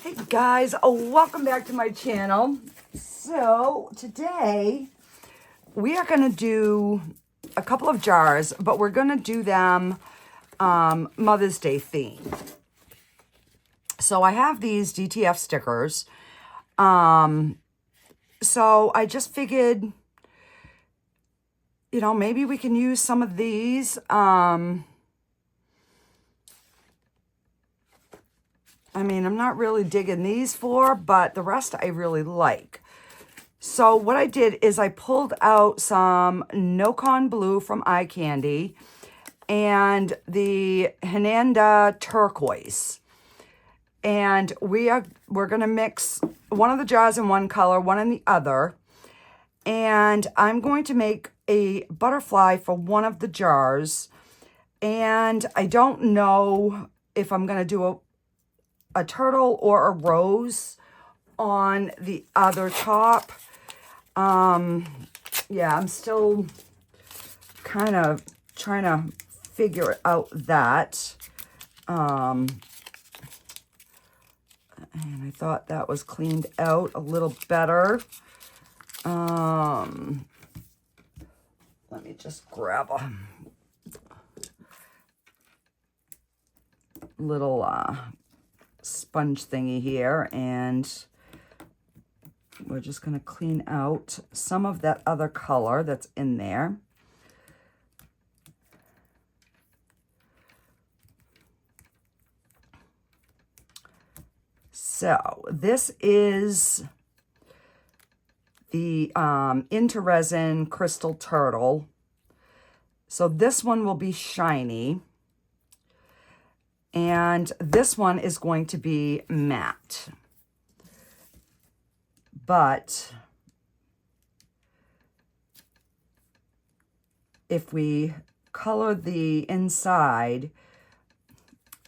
Hey guys, welcome back to my channel. So today we are going to do a couple of jars, but we're going to do them Mother's Day themed. So I have these DTF stickers. So I just figured, you know, maybe we can use some of these. I mean, I'm not really digging these but the rest I really like. So what I did is I pulled out some No-Con Blue from Eye Candy and the Hananda Turquoise. And we're going to mix one of the jars in one color, one in the other. And I'm going to make a butterfly for one of the jars. And I don't know if I'm going to do a turtle or a rose on the other top. Yeah, I'm still kind of trying to figure out that. And I thought that was cleaned out a little better. Let me just grab a little sponge thingy here, and we're just going to clean out some of that other color that's in there. So this is the Into Resin Crystal Turtle. So this one will be shiny. And this one is going to be matte. But if we color the inside,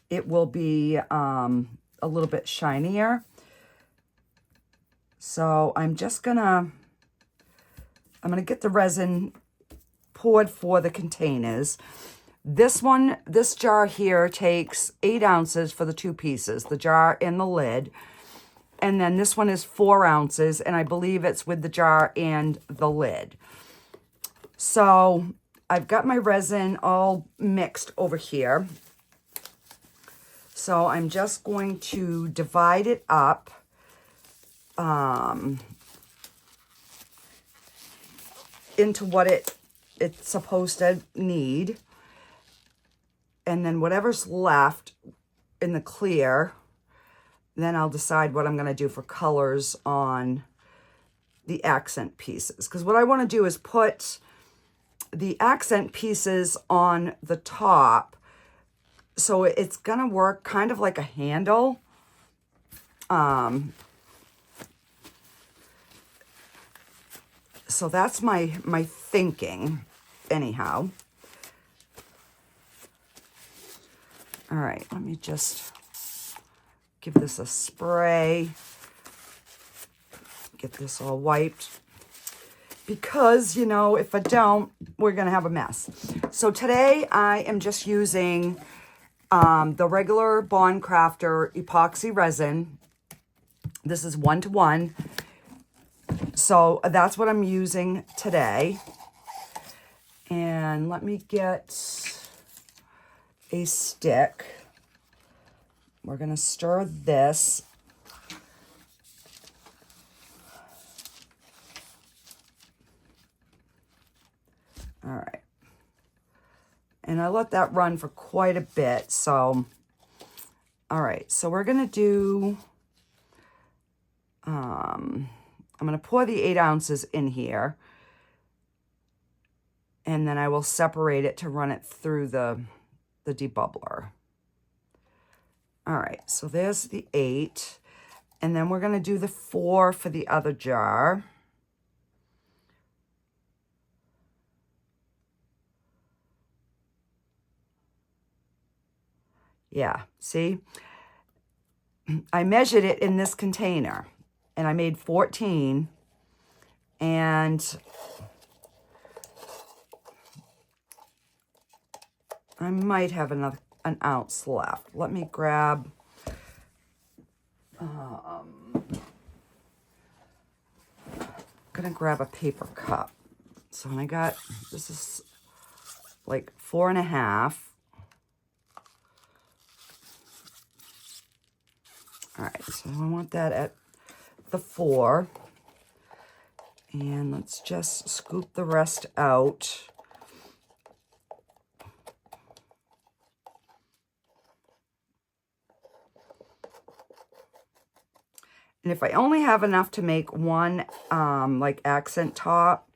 it will be a little bit shinier. So I'm gonna get the resin poured for the containers. This jar here takes 8 ounces for the 2 pieces, the jar and the lid. And then this one is 4 ounces, and I believe it's with the jar and the lid. So I've got my resin all mixed over here. So I'm just going to divide it up. Into what it's supposed to need. And then whatever's left in the clear, then I'll decide what I'm going to do for colors on the accent pieces. Because what I want to do is put the accent pieces on the top. So it's going to work kind of like a handle. So that's my thinking anyhow. All right, let me just give this a spray. Get this all wiped. Because, you know, if I don't, we're going to have a mess. So today I am just using the regular Bond Craftor epoxy resin. This is 1-to-1. So that's what I'm using today. And let me get a stick. We're going to stir this. All right. And I let that run for quite a bit. So, all right. So we're going to do, I'm going to pour the 8 ounces in here. And then I will separate it to run it through the debubbler. All right, so there's the 8. And then we're going to do the 4 for the other jar. Yeah, see? I measured it in this container. And I made 14. And I might have an ounce left. Let me grab Gonna grab a paper cup. So I got, this is like 4.5. All right, so I want that at the 4. And let's just scoop the rest out. And if I only have enough to make one like accent top,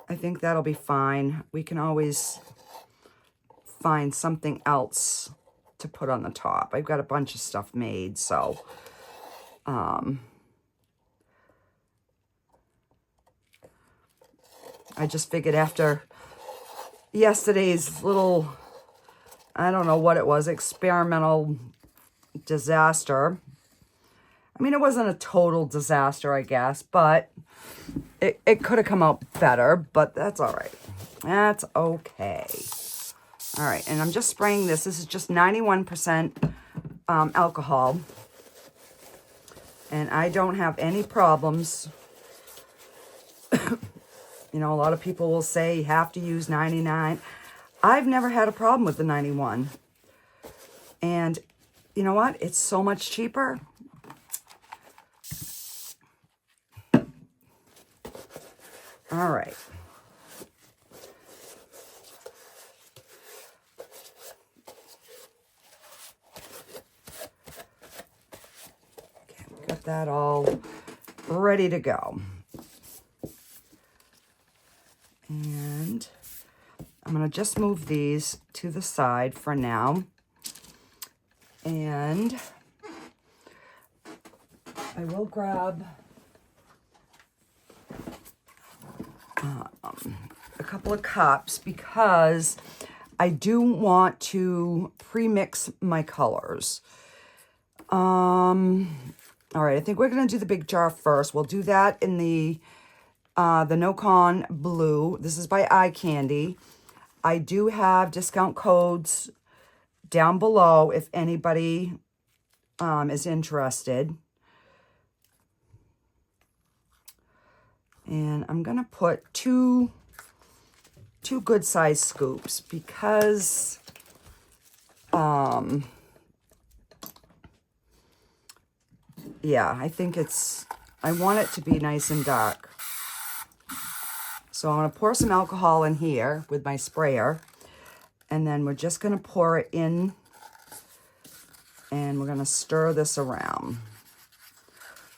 I think that'll be fine. We can always find something else to put on the top. I've got a bunch of stuff made, so I just figured after yesterday's little, I don't know what it was, experimental disaster. I mean, it wasn't a total disaster, I guess, but it could have come out better, but that's all right. That's okay. All right, and I'm just spraying this. This is just 91% alcohol. And I don't have any problems. You know, a lot of people will say you have to use 99. I've never had a problem with the 91. And you know what? It's so much cheaper. All right. Okay, we got that all ready to go. And I'm going to just move these to the side for now. And I will grab a couple of cups because I do want to pre-mix my colors. All right, I think we're going to do the big jar first. We'll do that in the No-Con Blue. This is by Eye Candy. I do have discount codes down below if anybody is interested. And I'm going to put two good size scoops because yeah, I think I want it to be nice and dark. So I'm going to pour some alcohol in here with my sprayer. And then we're just going to pour it in. And we're going to stir this around.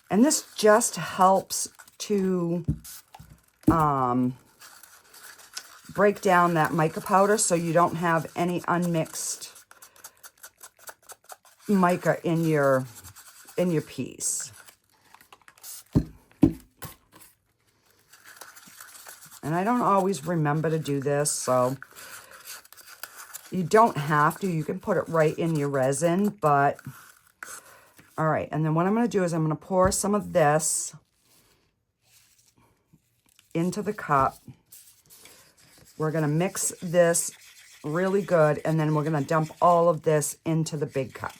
And this just helps to break down that mica powder so you don't have any unmixed mica in your piece. And I don't always remember to do this, so you don't have to. You can put it right in your resin, but all right. And then what I'm going to do is I'm going to pour some of this into the cup. We're going to mix this really good, and then we're going to dump all of this into the big cup.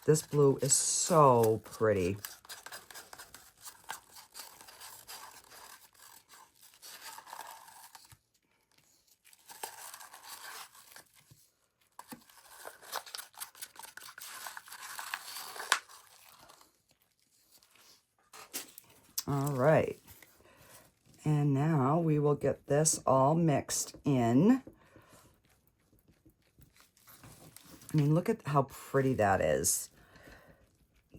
This blue is so pretty. All right. And now we will get this all mixed in. I mean, look at how pretty that is.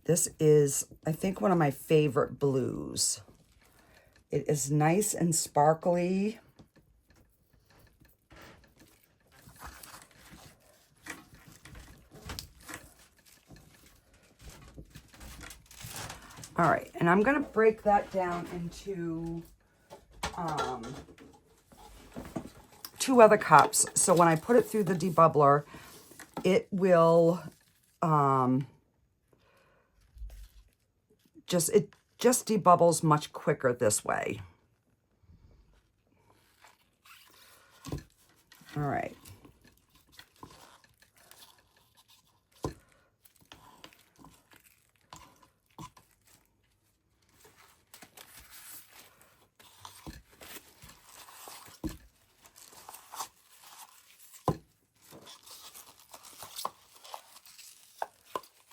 This is, I think, one of my favorite blues. It is nice and sparkly. All right, and I'm going to break that down into 2 other cups. So when I put it through the debubbler, it will it just debubbles much quicker this way. All right.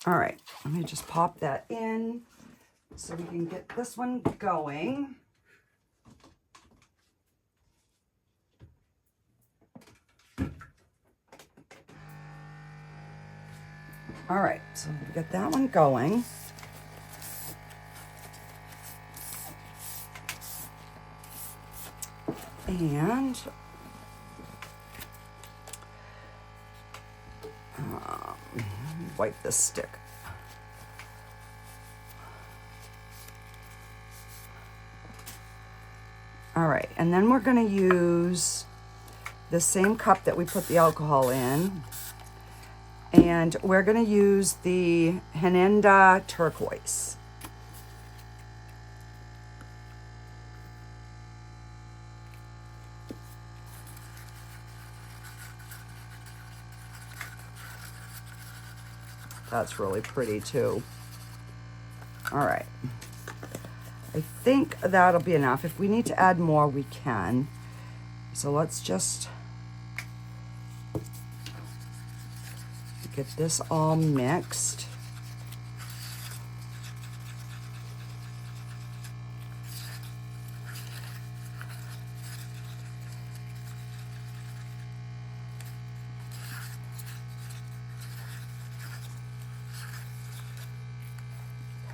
All right, let me just pop that in so we can get this one going. All right, so we get that one going. And wipe this stick. All right, and then we're going to use the same cup that we put the alcohol in, and we're going to use the Hanenda Turquoise. That's really pretty too. All right. I think that'll be enough. If we need to add more, we can. So let's just get this all mixed.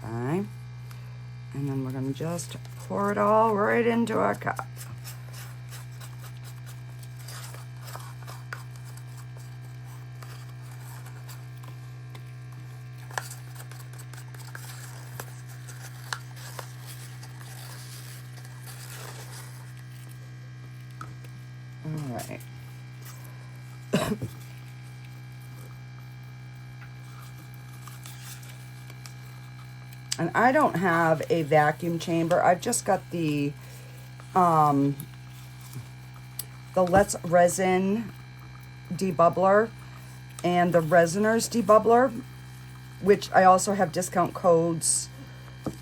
Okay. And then we're going to just pour it all right into our cup. All right. And I don't have a vacuum chamber. I've just got the Let's Resin debubbler and the Resiners debubbler, which I also have discount codes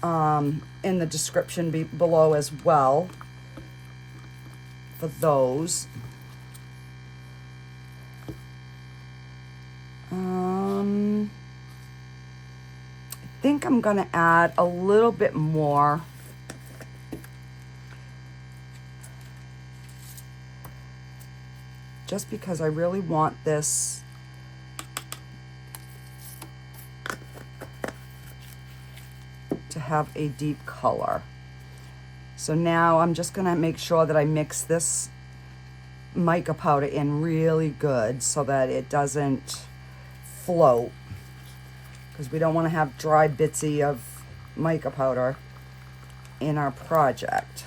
in the description below as well for those. I think I'm going to add a little bit more. Just because I really want this to have a deep color. So now I'm just going to make sure that I mix this mica powder in really good so that it doesn't float, because we don't want to have dry bitsy of mica powder in our project.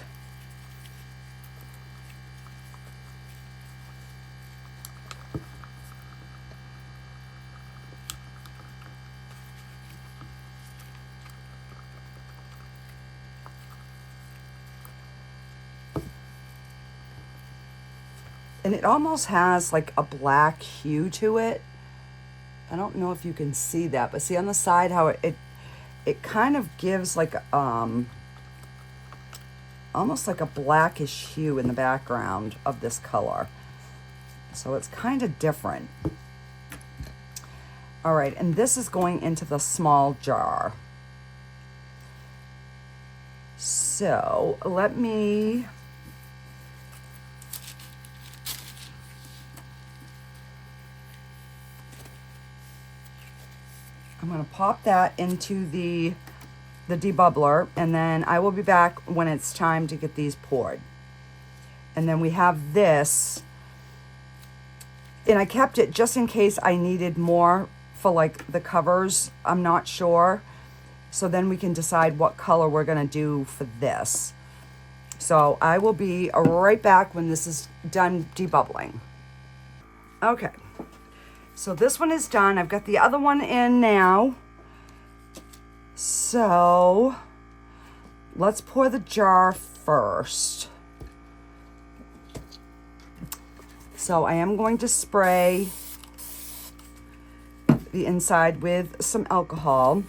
And it almost has like a black hue to it. I don't know if you can see that, but see on the side how it kind of gives like almost like a blackish hue in the background of this color. So it's kind of different. All right, and this is going into the small jar. So let me I'm going to pop that into the debubbler, and then I will be back when it's time to get these poured. And then we have this, and I kept it just in case I needed more for like the covers. I'm not sure. So then we can decide what color we're going to do for this. So I will be right back when this is done debubbling. Okay. So this one is done. I've got the other one in now. So let's pour the jar first. So I am going to spray the inside with some alcohol.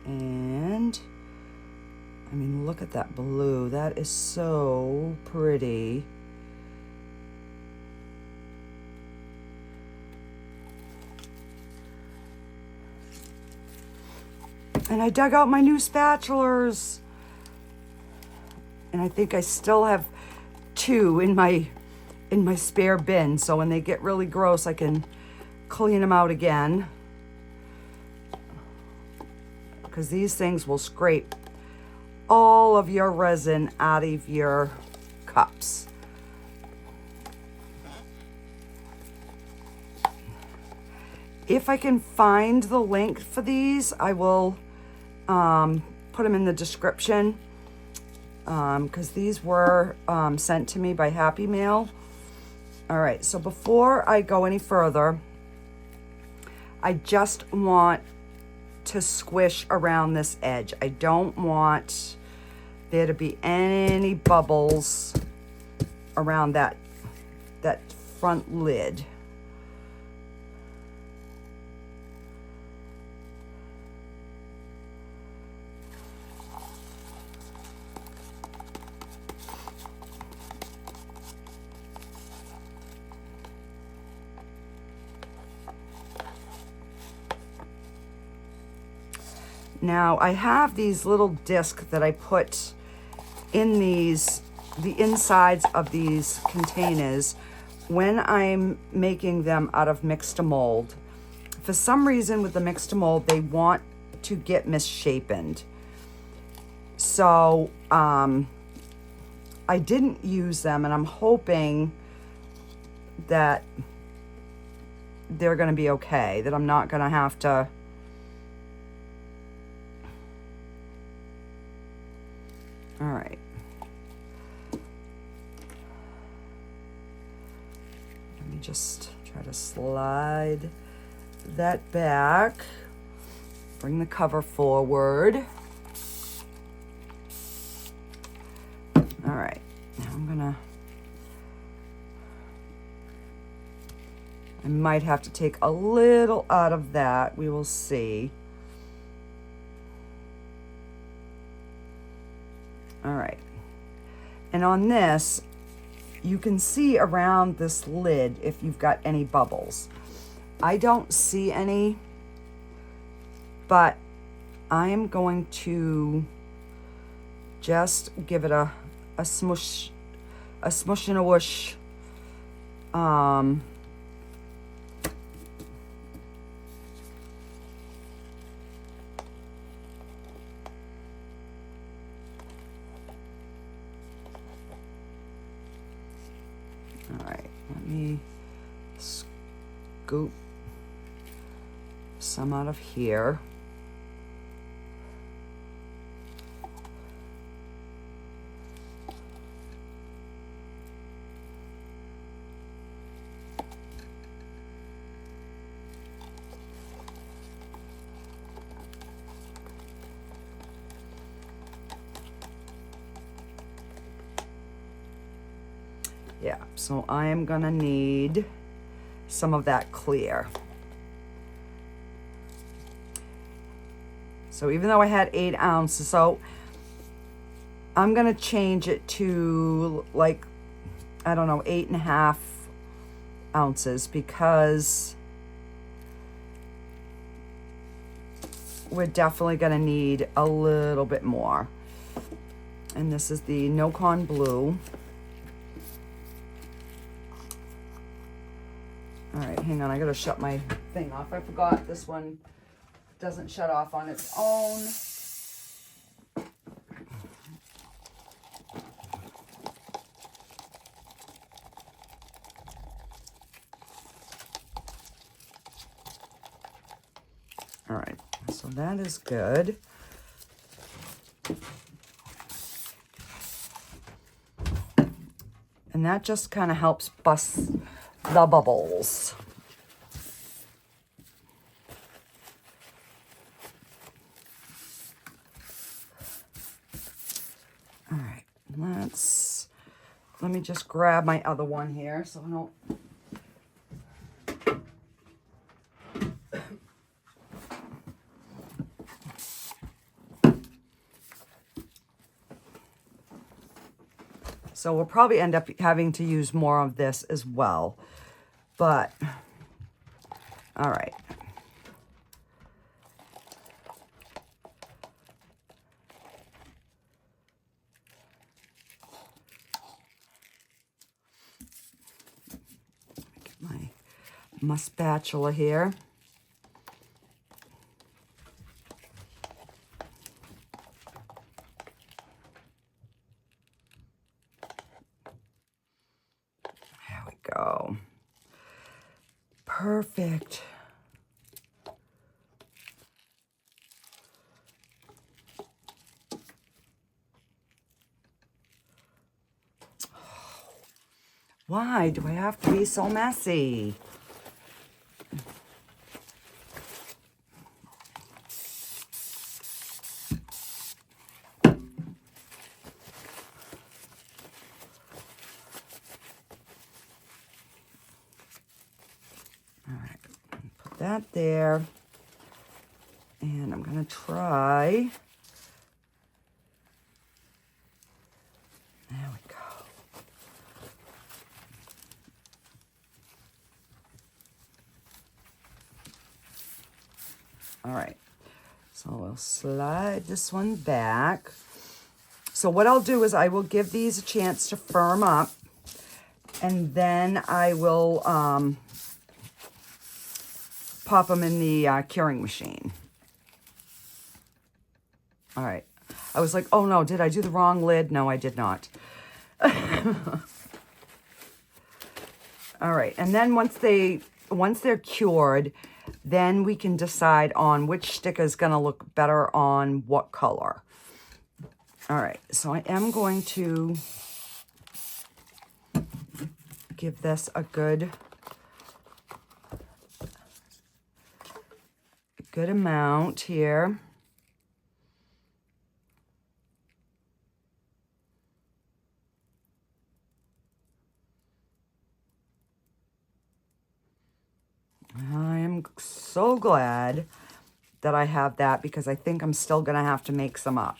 And I mean, look at that blue. That is so pretty. And I dug out my new spatulas. And I think I still have 2 in my spare bin. So when they get really gross, I can clean them out again. Because these things will scrape all of your resin out of your cups. If I can find the link for these, I will put them in the description, because these were sent to me by Happy Mail. All right, so before I go any further, I just want to squish around this edge. I don't want there to be any bubbles around that front lid. Now I have these little discs that I put in the insides of these containers when I'm making them out of mix to mold. For some reason with the mix to mold, they want to get misshapen. So I didn't use them, and I'm hoping that they're gonna be okay, that I'm not gonna have to all right. Let me just try to slide that back. Bring the cover forward. All right. Now I might have to take a little out of that. We will see. All right, and on this, you can see around this lid if you've got any bubbles. I don't see any, but I am going to just give it a smush, a smush and a whoosh. All right, let me scoop some out of here. Yeah, so I am gonna need some of that clear. So even though I had 8 ounces, so I'm gonna change it to like, I don't know, 8.5 ounces, because we're definitely gonna need a little bit more. And this is the No-Con Blue. All right, hang on, I gotta shut my thing off. I forgot this one doesn't shut off on its own. All right, so that is good. And that just kind of helps bust the bubbles. All right, let me just grab my other one here so I don't. So we'll probably end up having to use more of this as well. But, all right. Get my spatula here. There we go. Perfect. Why do I have to be so messy? All right, put that there. And I'm gonna try. There we go. All right, so we'll slide this one back. So what I'll do is I will give these a chance to firm up, and then I will pop them in the curing machine. All right, I was like, oh no, did I do the wrong lid? No, I did not. All right, and then once they're cured, then we can decide on which sticker is going to look better on what color. All right, so I am going to give this a good amount here. I am so glad that I have that because I think I'm still going to have to make some up.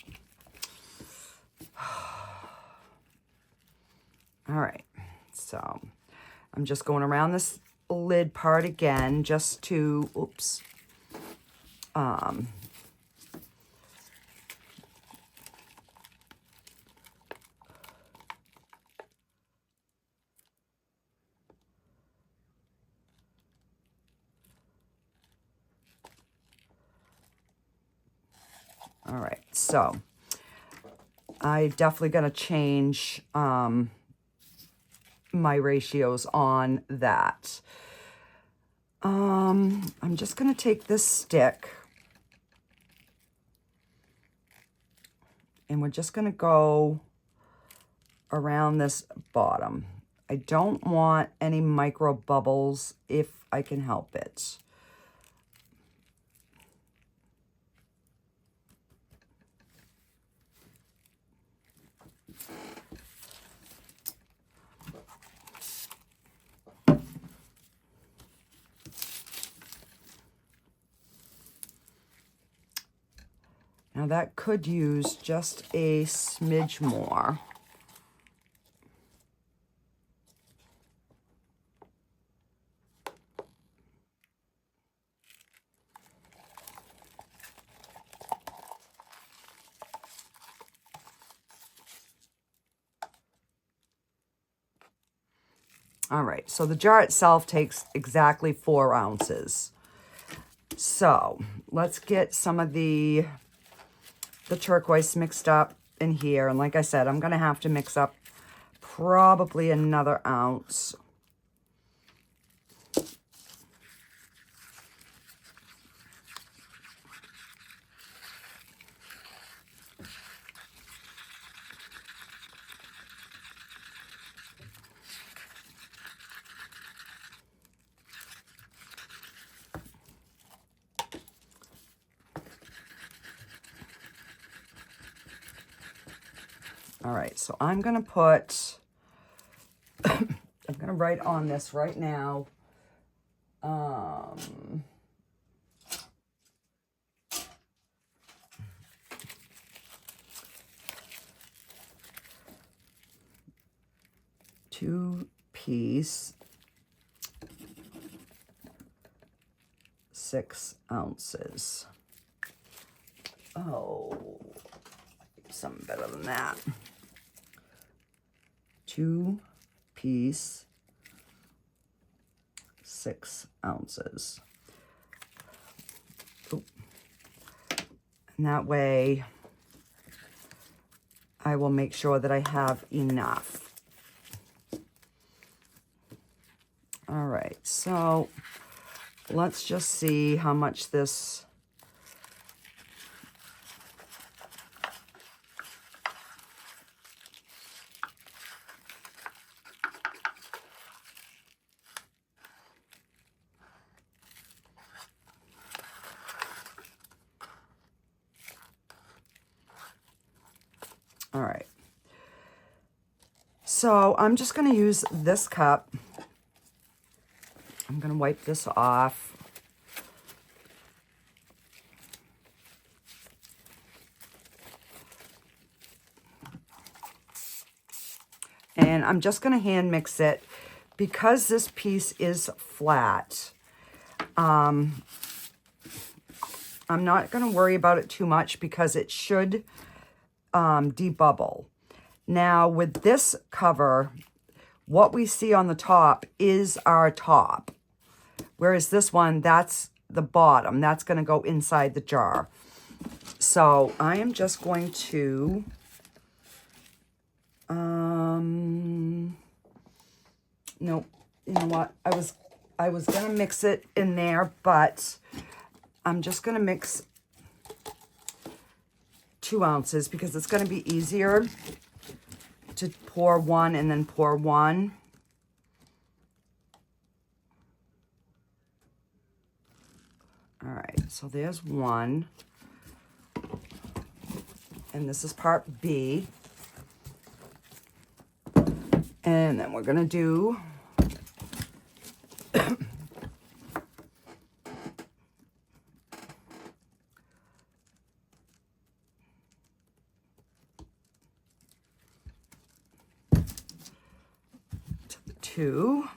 All right, so I'm just going around this lid part again just to, oops. All right, so I definitely going to change my ratios on that. I'm just going to take this stick and we're just going to go around this bottom. I don't want any micro bubbles if I can help it. Now that could use just a smidge more. All right, so the jar itself takes exactly 4 ounces. So let's get some of the turquoise mixed up in here. And like I said, I'm going to have to mix up probably another ounce. All right, so I'm going to put, I'm going to write on this right now. 2-piece, 6 ounces. Oh, something better than that. 2-piece, 6 ounces. Ooh. And that way I will make sure that I have enough. All right, so let's just see how much this, all right. So I'm just going to use this cup. I'm going to wipe this off. And I'm just going to hand mix it because this piece is flat. I'm not going to worry about it too much because it should debubble. Now with this cover, what we see on the top is our top. Whereas this one, that's the bottom. That's going to go inside the jar. So I am just going to, nope, you know what? I was going to mix it in there, but I'm just going to mix 2 ounces because it's going to be easier to pour one and then pour one. All right, so there's one. And this is part B. And then we're gonna do two.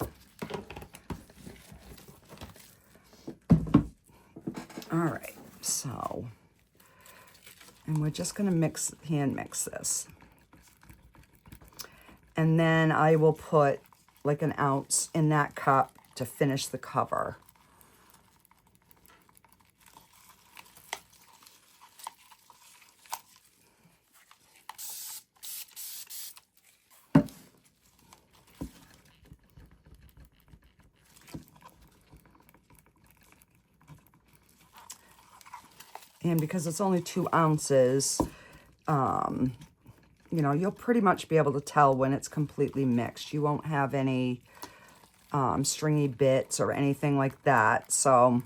All right, so, and we're just gonna hand mix this. And then I will put like an ounce in that cup to finish the cover. And because it's only 2 ounces, you know, you'll pretty much be able to tell when it's completely mixed. You won't have any stringy bits or anything like that. So,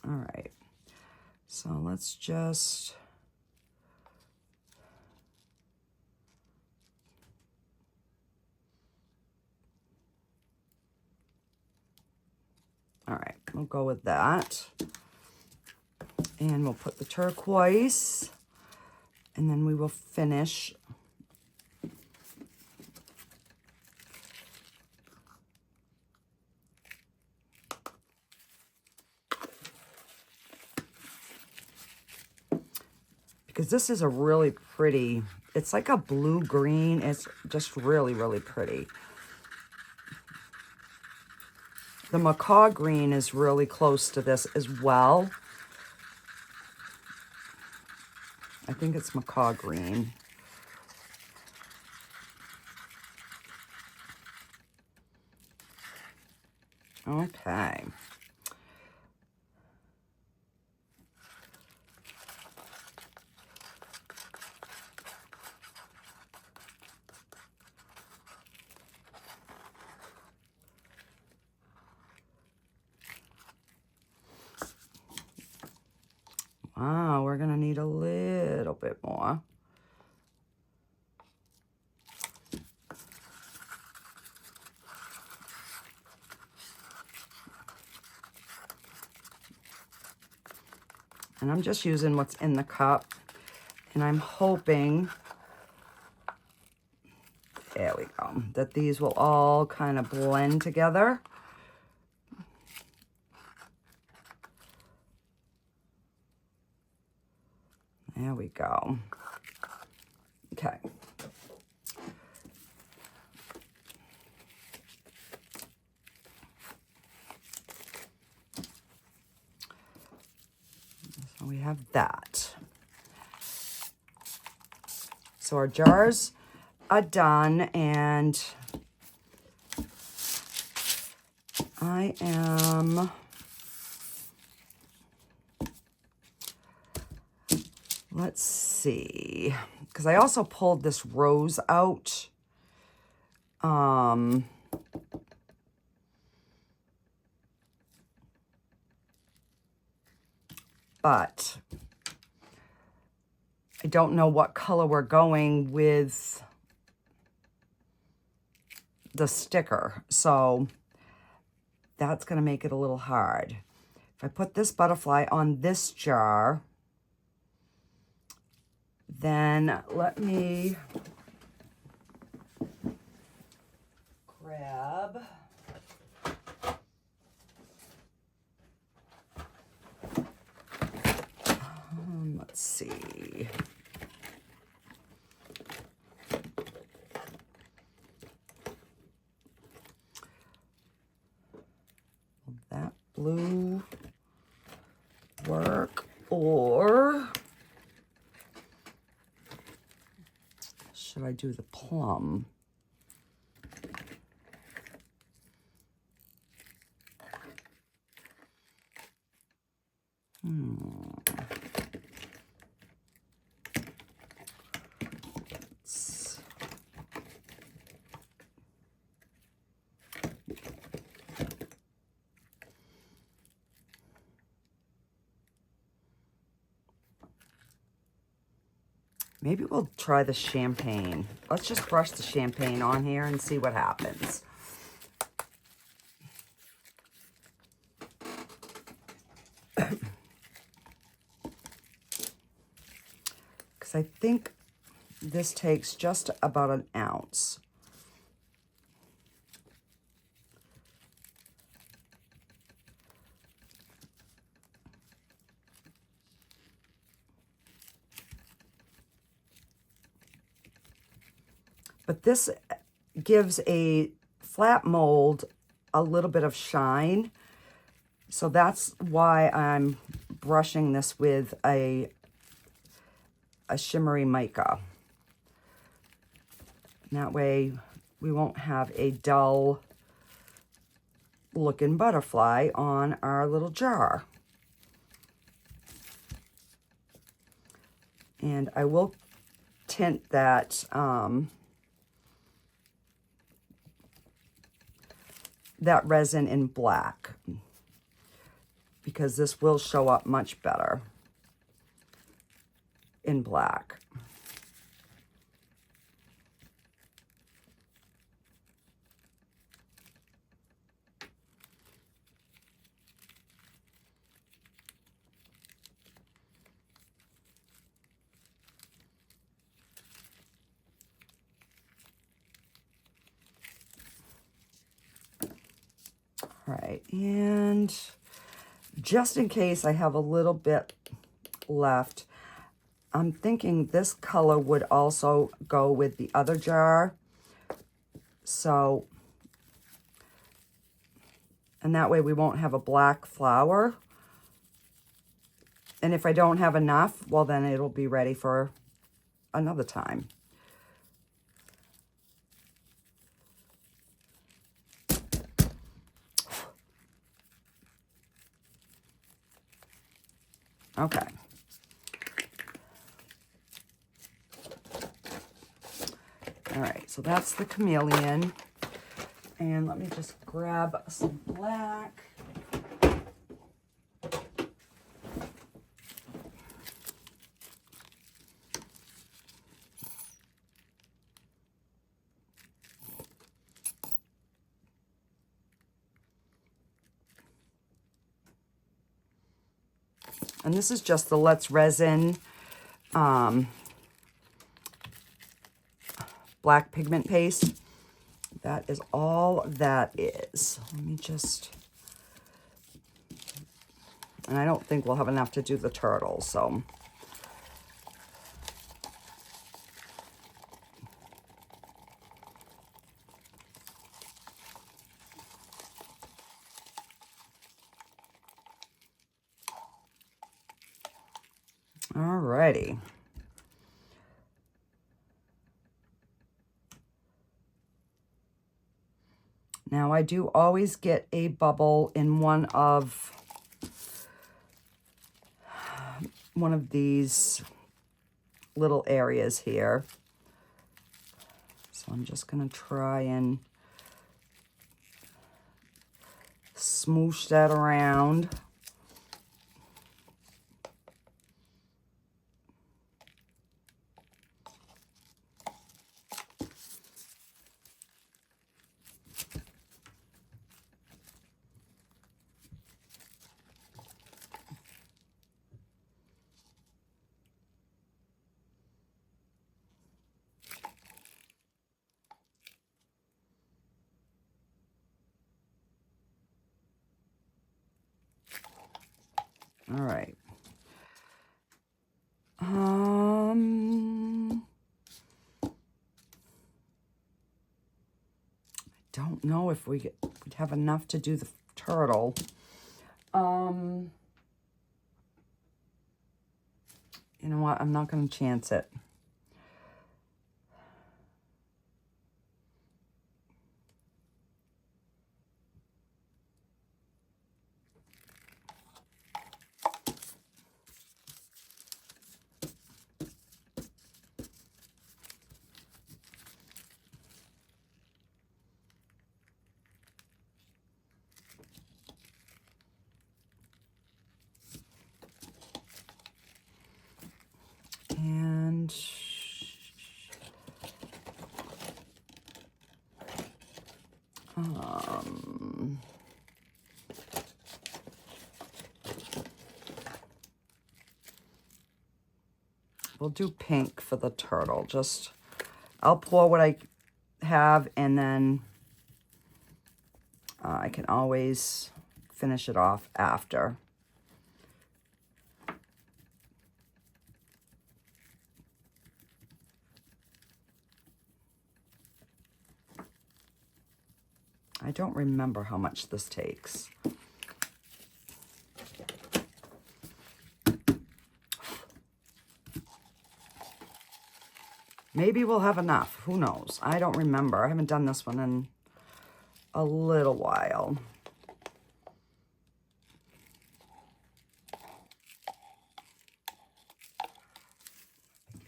all right. So let's just... All right, we'll go with that. And we'll put the turquoise, and then we will finish. Because this is a really pretty, it's like a blue-green. It's just really, really pretty. The macaw green is really close to this as well. I think it's macaw green. Okay. Wow, we're gonna need a little bit more. And I'm just using what's in the cup. And I'm hoping, there we go, that these will all kind of blend together. There we go. Okay. So we have that. So our jars are done, and I am let's see, because I also pulled this rose out. But I don't know what color we're going with the sticker, so that's going to make it a little hard. If I put this butterfly on this jar, then let me grab let's see. Will that blue work, or should I do the plum? Maybe we'll try the champagne. Let's just brush the champagne on here and see what happens. Because I think this takes just about an ounce. But this gives a flat mold a little bit of shine. So that's why I'm brushing this with a shimmery mica. And that way we won't have a dull looking butterfly on our little jar. And I will tint that that resin in black, because this will show up much better in black. All right, and just in case I have a little bit left, I'm thinking this color would also go with the other jar. So, and that way we won't have a black flower. And if I don't have enough, well, then it'll be ready for another time. Okay. All right, so that's the chameleon. And let me just grab some black. And this is just the Let's Resin black pigment paste. That is all that is. Let me just... And I don't think we'll have enough to do the turtle, so... Alrighty. Now I do always get a bubble in one of these little areas here. So I'm just gonna try and smoosh that around. All right. I don't know if we'd have enough to do the turtle. You know what? I'm not going to chance it. And we'll do pink for the turtle. Just, I'll pour what I have, and then I can always finish it off after. I don't remember how much this takes. Maybe we'll have enough. Who knows? I don't remember. I haven't done this one in a little while.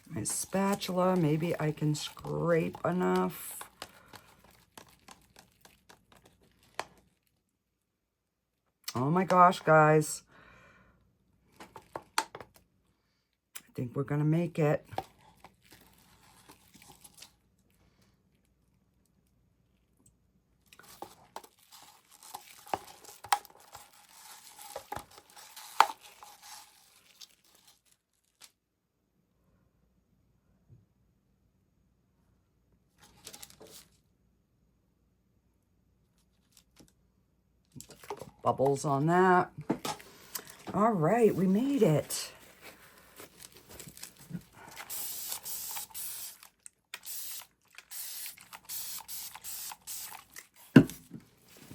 My spatula, maybe I can scrape enough. Oh my gosh, guys. I think we're gonna make it. Bubbles on that. All right, we made it.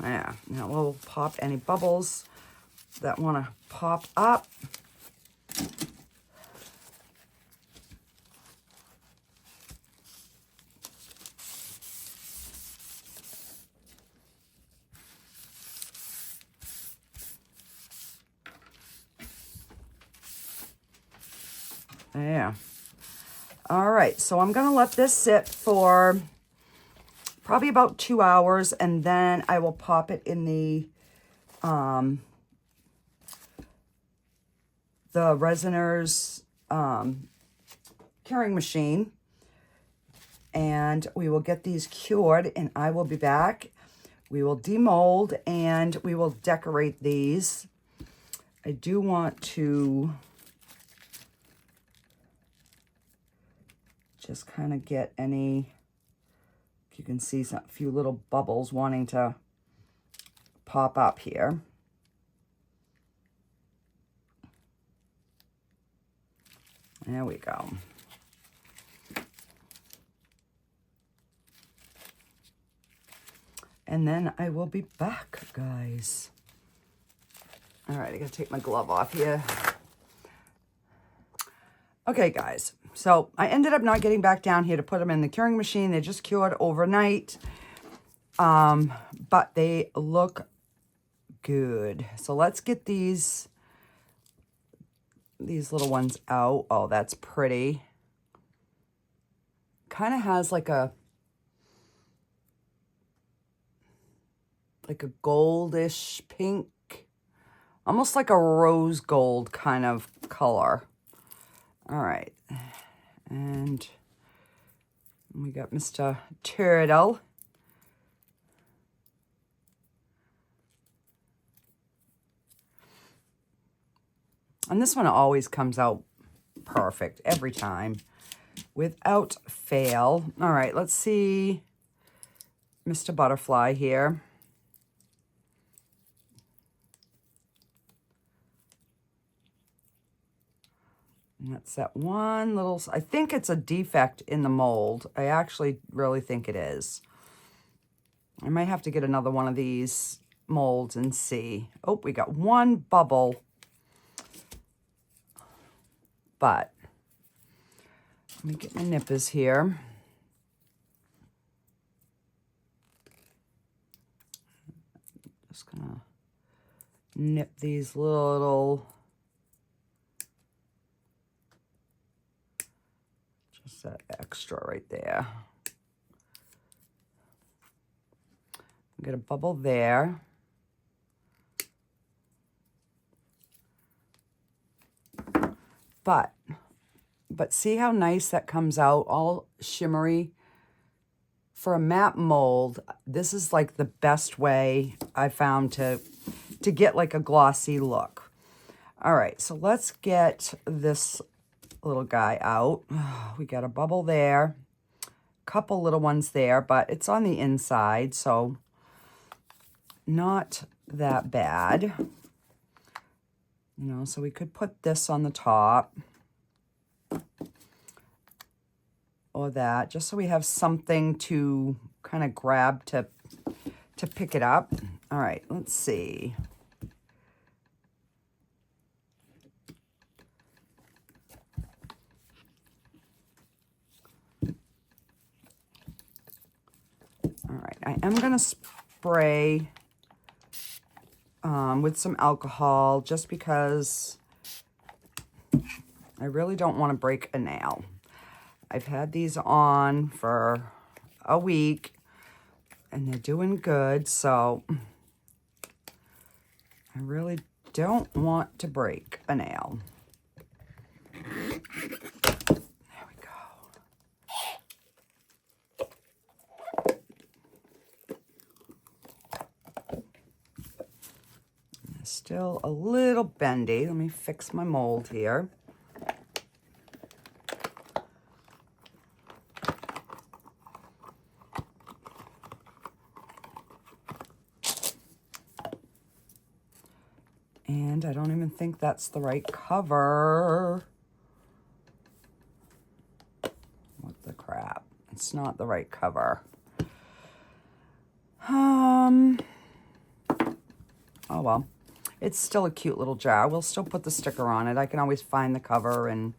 Yeah, now we'll pop any bubbles that want to pop up. Yeah. All right, so I'm gonna let this sit for probably about 2 hours, and then I will pop it in the Resiners curing machine, and we will get these cured, and I will be back. We will demold, and we will decorate these I do want to just kind of get any, you can see a few little bubbles wanting to pop up here. There we go. And then I will be back, guys. All right, I gotta take my glove off here. Okay, guys. So I ended up not getting back down here to put them in the curing machine. They just cured overnight. But they look good. So let's get these little ones out. Oh, that's pretty. Kind of has like a goldish pink, almost like a rose gold kind of color. All right. And we got Mr. Turtle. And this one always comes out perfect every time, without fail. All right, let's see Mr. Butterfly here. And that's that one little, I think it's a defect in the mold. I actually really think it is. I might have to get another one of these molds and see. Oh, we got one bubble. But let me get my nippers here. Just gonna nip these little, just that extra right there. Get a bubble there. But see how nice that comes out, all shimmery. For a matte mold, this is like the best way I found to get like a glossy look. All right, so let's get this little guy out. We got a bubble there, couple little ones there, but it's on the inside, so not that bad. You know, so we could put this on the top. Or that, just so we have something to kind of grab to pick it up. All right, let's see. All right, I am going to spray with some alcohol just because I really don't want to break a nail. I've had these on for a week and they're doing good, so I really don't want to break a nail. There we go. It's still a little bendy. Let me fix my mold here. And I don't even think that's the right cover. What the crap? It's not the right cover. Oh well. It's still a cute little jar. We'll still put the sticker on it. I can always find the cover and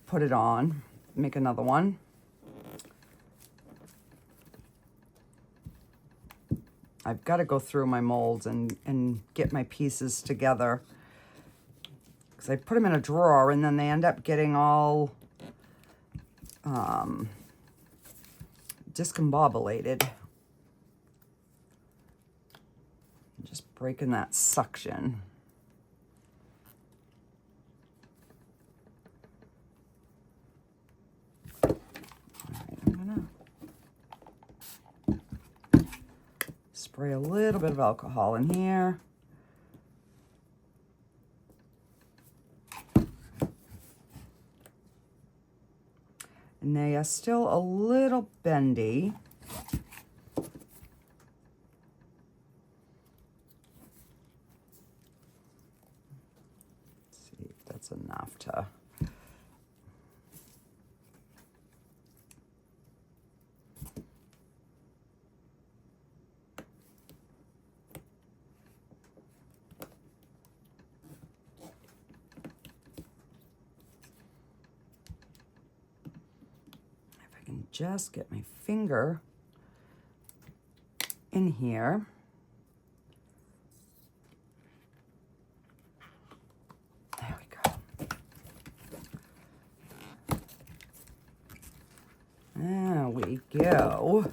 put it on. Make another one. I've got to go through my molds and get my pieces together. Because I put them in a drawer and then they end up getting all discombobulated. Just breaking that suction. All right, I'm gonna spray a little bit of alcohol in here. And they are still a little bendy. Let's see if that's enough to... Just get my finger in here. There we go. There we go.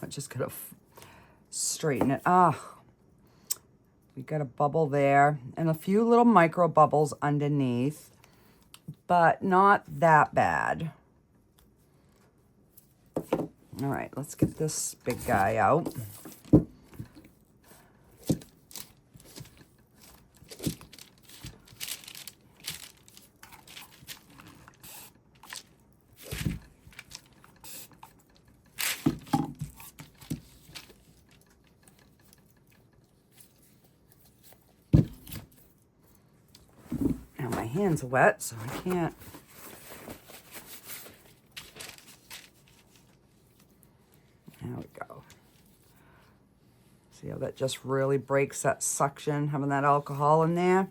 I just gotta straighten it. We got a bubble there and a few little micro bubbles underneath, but not that bad. All right, let's get this big guy out. Now my hands are wet, so I can't. There we go. See how that just really breaks that suction, having that alcohol in there?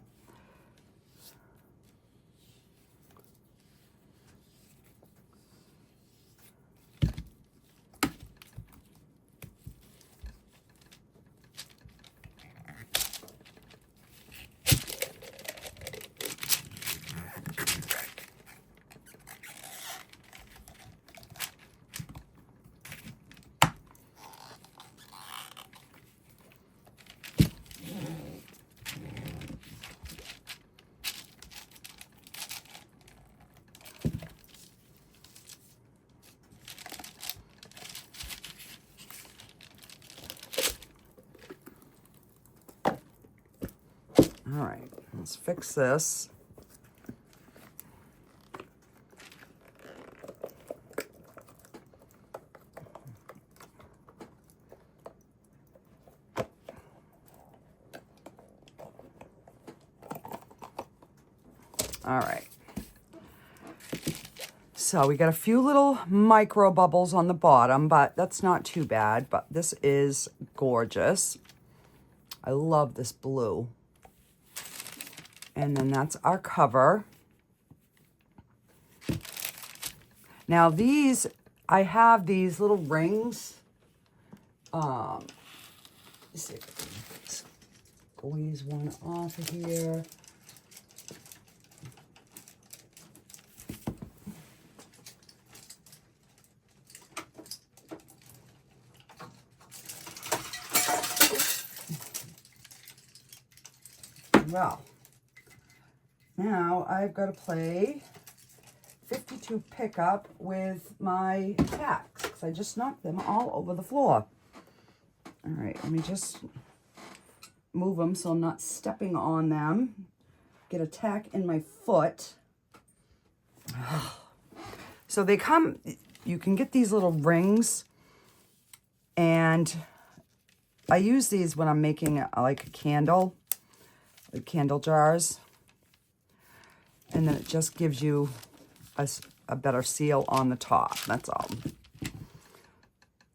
All right, let's fix this. All right. So we got a few little micro bubbles on the bottom, but that's not too bad. But this is gorgeous. I love this blue. And then that's our cover. Now these, I have these little rings. Let's see if I can squeeze one off of here. Well, now I've got to play 52 pickup with my tacks because I just knocked them all over the floor. All right, let me just move them so I'm not stepping on them. Get a tack in my foot. So they come, you can get these little rings, and I use these when I'm making like a candle, like candle jars. And then it just gives you a better seal on the top, that's all.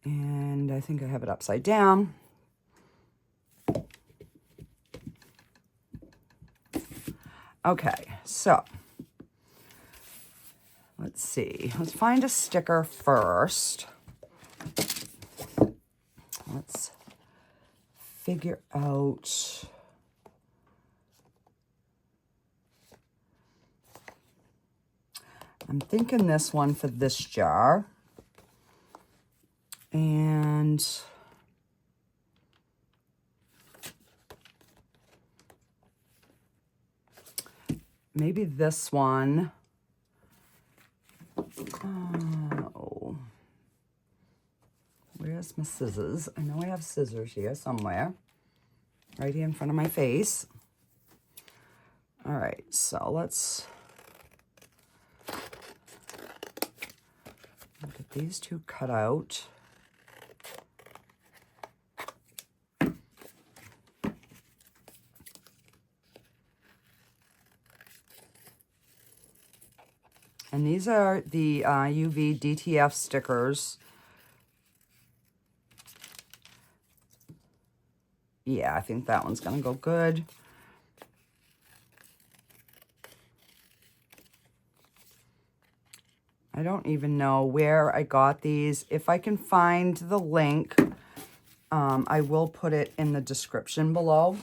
And I think I have it upside down. Okay, so let's see. Let's find a sticker first. Let's figure out... I'm thinking this one for this jar. And maybe this one. Oh, where's my scissors? I know I have scissors here somewhere. Right here in front of my face. All right, so let's... these two cut out. And these are the UV DTF stickers. Yeah, I think that one's going to go good. I don't even know where I got these. If I can find the link, I will put it in the description below.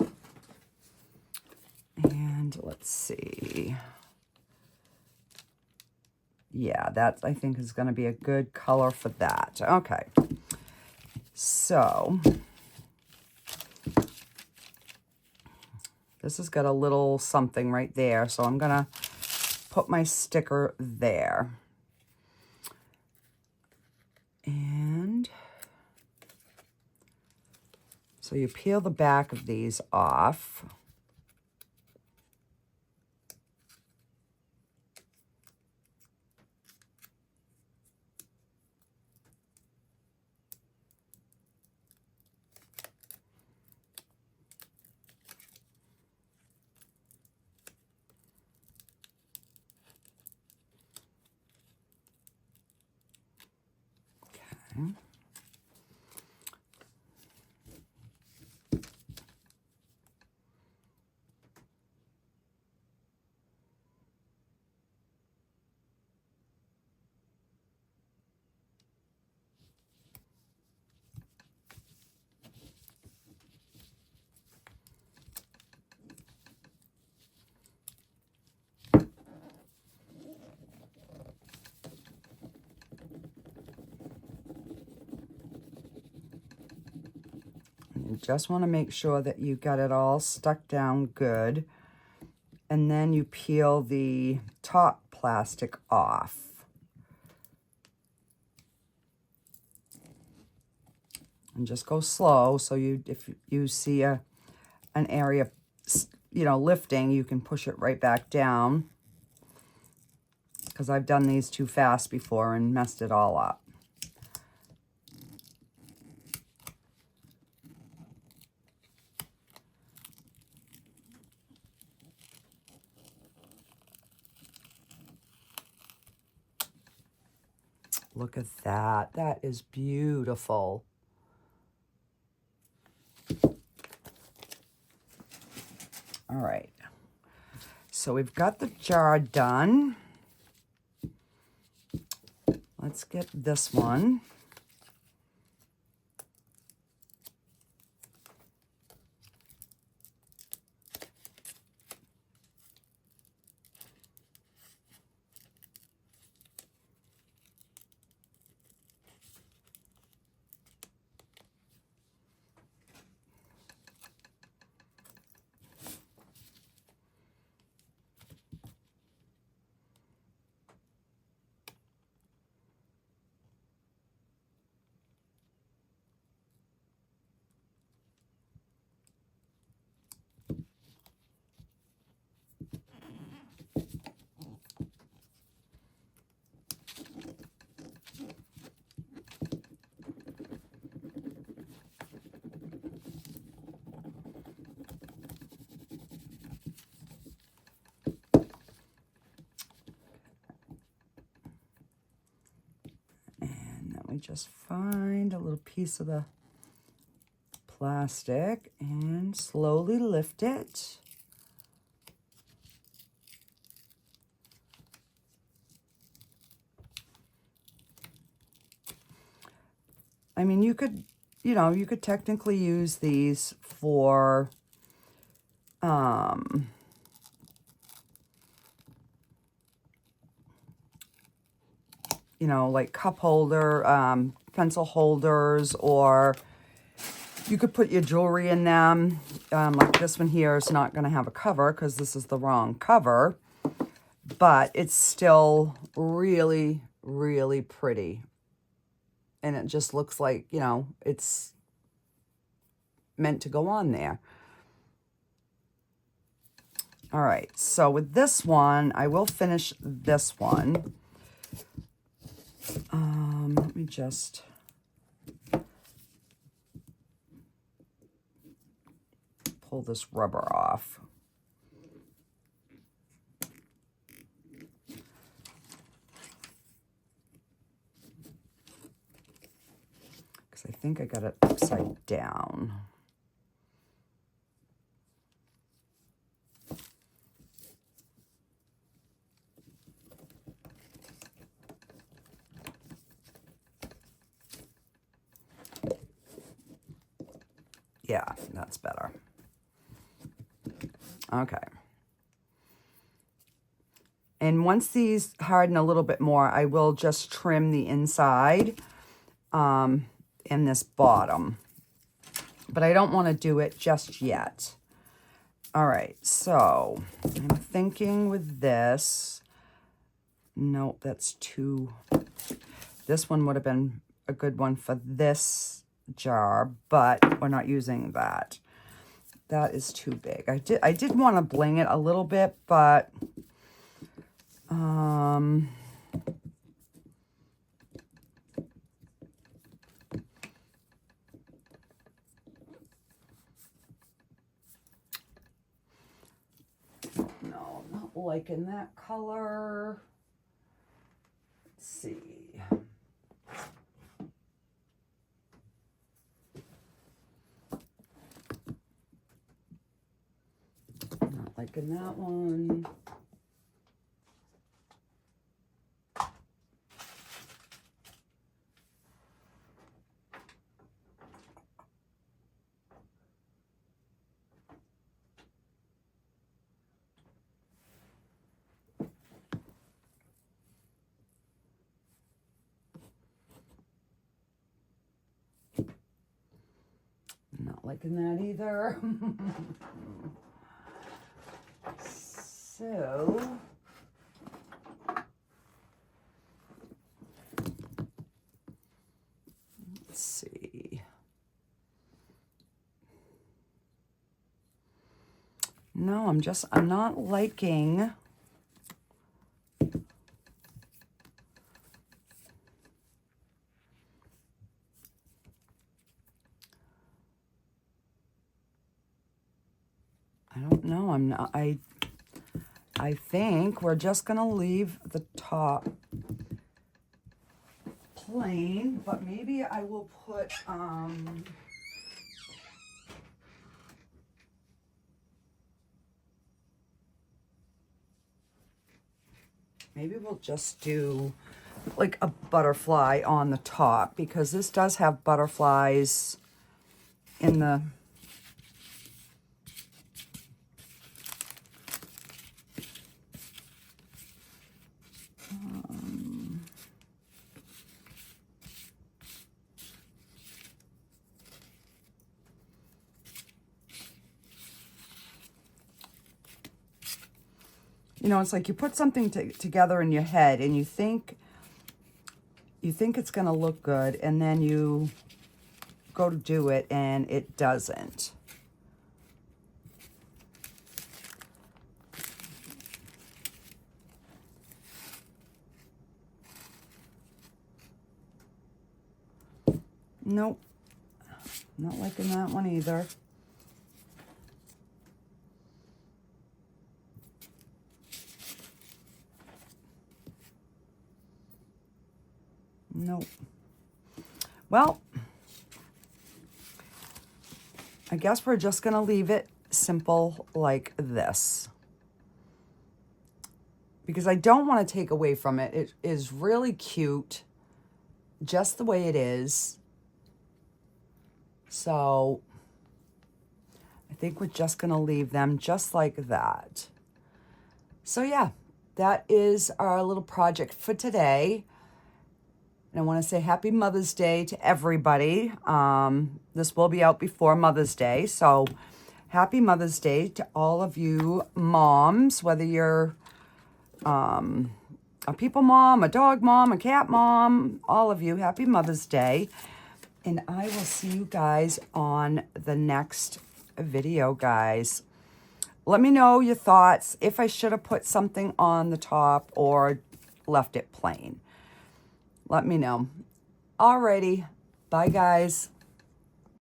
And let's see. Yeah, that I think is going to be a good color for that. Okay. So this has got a little something right there. So I'm going to put my sticker there. And so you peel the back of these off. Okay. You just want to make sure that you got it all stuck down good. And then you peel the top plastic off. And just go slow, so if you see an area, lifting, you can push it right back down. Because I've done these too fast before and messed it all up. Look at that. That is beautiful. All right. So we've got the jar done. Let's get this one. We just find a little piece of the plastic and slowly lift it. I mean, you could technically use these for, like cup holder, pencil holders, or you could put your jewelry in them. Like this one here is not going to have a cover because this is the wrong cover, but it's still really, really pretty. And it just looks like, it's meant to go on there. All right, so with this one, I will finish this one. Let me just pull this rubber off. Because I think I got it upside down. Yeah, that's better. Okay. And once these harden a little bit more, I will just trim the inside in this bottom. But I don't want to do it just yet. All right, so I'm thinking with this. Nope, that's too... This one would have been a good one for this jar, but we're not using that. That is too big. I did want to bling it a little bit, but no, I'm not liking that color. Let's see. Not liking that one. Not liking that either. So, let's see. No, I'm not liking. I don't know. I think we're just gonna leave the top plain, but maybe I will put maybe we'll just do like a butterfly on the top, because this does have butterflies in the you know, it's like you put something together in your head and you think it's going to look good, and then you go to do it and it doesn't. Nope. Not liking that one either. Nope. Well, I guess we're just going to leave it simple like this, because I don't want to take away from it. It is really cute just the way it is. So I think we're just going to leave them just like that. So yeah, that is our little project for today. And I want to say happy Mother's Day to everybody. This will be out before Mother's Day. So happy Mother's Day to all of you moms, whether you're a people mom, a dog mom, a cat mom, all of you. Happy Mother's Day. And I will see you guys on the next video, guys. Let me know your thoughts, if I should have put something on the top or left it plain. let me know. Alrighty. Bye, guys.